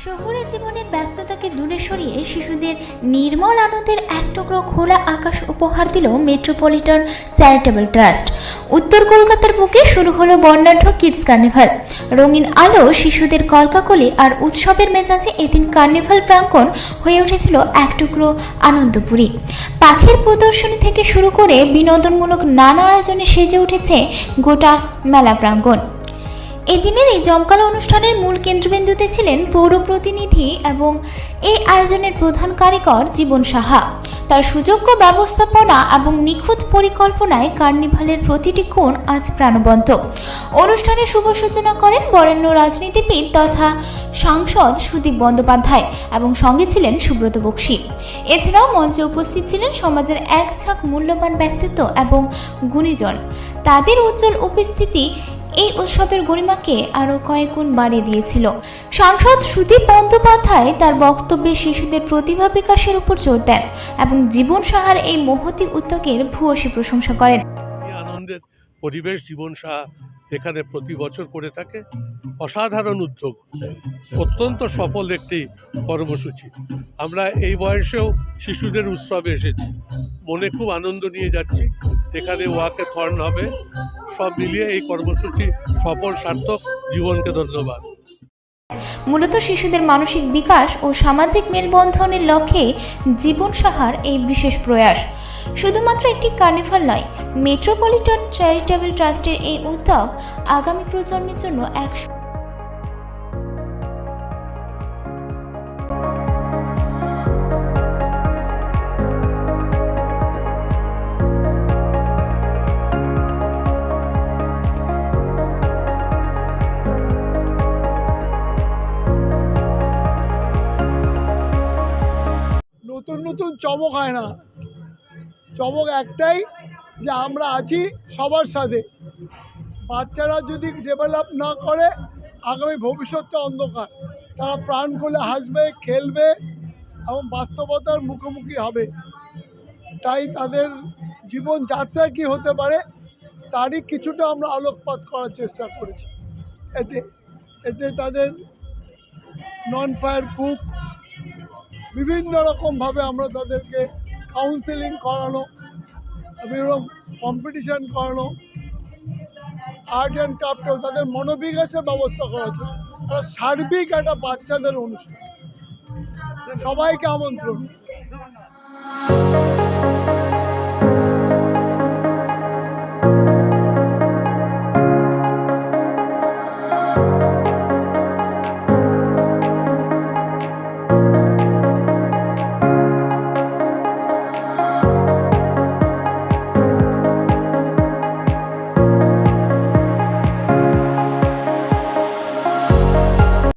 শহুরে জীবনের ব্যস্ততাকে দূরে সরিয়ে শিশুদের নির্মল আনন্দের এক টুকরো খোলা আকাশ উপহার দিল মেট্রোপলিটন চ্যারিটেবল ট্রাস্ট। উত্তর কলকাতার বুকে শুরু হলো বর্ণাঢ্য কিডস কার্নিভাল। রঙিন আলো, শিশুদের কলকাকলি আর উৎসবের মেজাজে এদিন কার্নিভাল প্রাঙ্গণ হয়ে উঠেছিল এক টুকরো আনন্দপুরী। পাখির প্রদর্শনী থেকে শুরু করে বিনোদনমূলক নানা আয়োজনে সেজে উঠেছে গোটা মেলা প্রাঙ্গণ। এদিনের এই জমকালো অনুষ্ঠানের মূল কেন্দ্রবিন্দুতে ছিলেন পৌর প্রতিনিধি এবং এই আয়োজনের প্রধান কারিগর জীবন সাহা। তার সুযোগ্য ব্যবস্থাপনা এবং নিখুঁত পরিকল্পনায় কার্নিভালের প্রতিটি কোণ আজ প্রাণবন্ত। অনুষ্ঠানের শুভ সূচনা করেন বরেণ্য রাজনীতিবিদ তথা সাংসদ সুদীপ বন্দ্যোপাধ্যায় এবং সঙ্গে ছিলেন সুব্রত বক্সী। এছাড়াও মঞ্চে উপস্থিত ছিলেন সমাজের এক ঝাঁক মূল্যবান ব্যক্তিত্ব এবং গুণীজন। তাদের উজ্জ্বল উপস্থিতি এই উৎসবের গরিমাকে আরো কয়েক গুণ বাড়িয়ে দিয়েছিল। সাংসদ সুদীপ বন্দ্যোপাধ্যায় তার বক্তব্যে শিশুদের প্রতিভা বিকাশের উপর জোর দেন এবং জীবন সাহার এই মহতী উদ্যোগের ভূয়সী প্রশংসা করেন। আনন্দের পরিবেশ জীবন সাহা এখানে প্রতি বছর করে থাকে। অসাধারণ উদ্যোগ, অত্যন্ত সফল একটি কর্মসূচি। আমরা এই বয়সেও শিশুদের উৎসবে এসেছি, মনে খুব আনন্দ নিয়ে যাচ্ছি। এখানে ওয়াকেথন হবে, সব মিলিয়ে এই কর্মসূচি সফল সার্থক। জীবনকে ধন্যবাদ। মূলত শিশুদের মানসিক বিকাশ ও সামাজিক মেলবন্ধনের লক্ষ্যে জীবন সাহার এই বিশেষ প্রয়াস। শুধুমাত্র একটি কার্নিভাল নয়, মেট্রোপলিটন চ্যারিটেবল ট্রাস্টের এই উদ্যোগ আগামী প্রজন্মের জন্য এক নতুন নতুন চমক হয় না, চমক একটাই যে আমরা আছি সবার সাথে। বাচ্চারা যদি ডেভেলপ না করে আগামী ভবিষ্যৎটা অন্ধকার। তারা প্রাণ খুলে হাসবে, খেলবে এবং বাস্তবতার মুখোমুখি হবে। তাই তাদের জীবনযাত্রা কী হতে পারে তারই কিছুটা আমরা আলোকপাত করার চেষ্টা করেছি। এতে এতে তাদের নন ফায়ার কুক, বিভিন্ন রকমভাবে আমরা তাদেরকে কাউন্সেলিং করানো, বিভিন্ন কম্পিটিশান করানো, আর্ট অ্যান্ড ক্রাফটেও তাদের মনোবিকাশের ব্যবস্থা করা হচ্ছে। তারা সার্বিক একটা বাচ্চাদের অনুষ্ঠান। সবাইকে আমন্ত্রণ।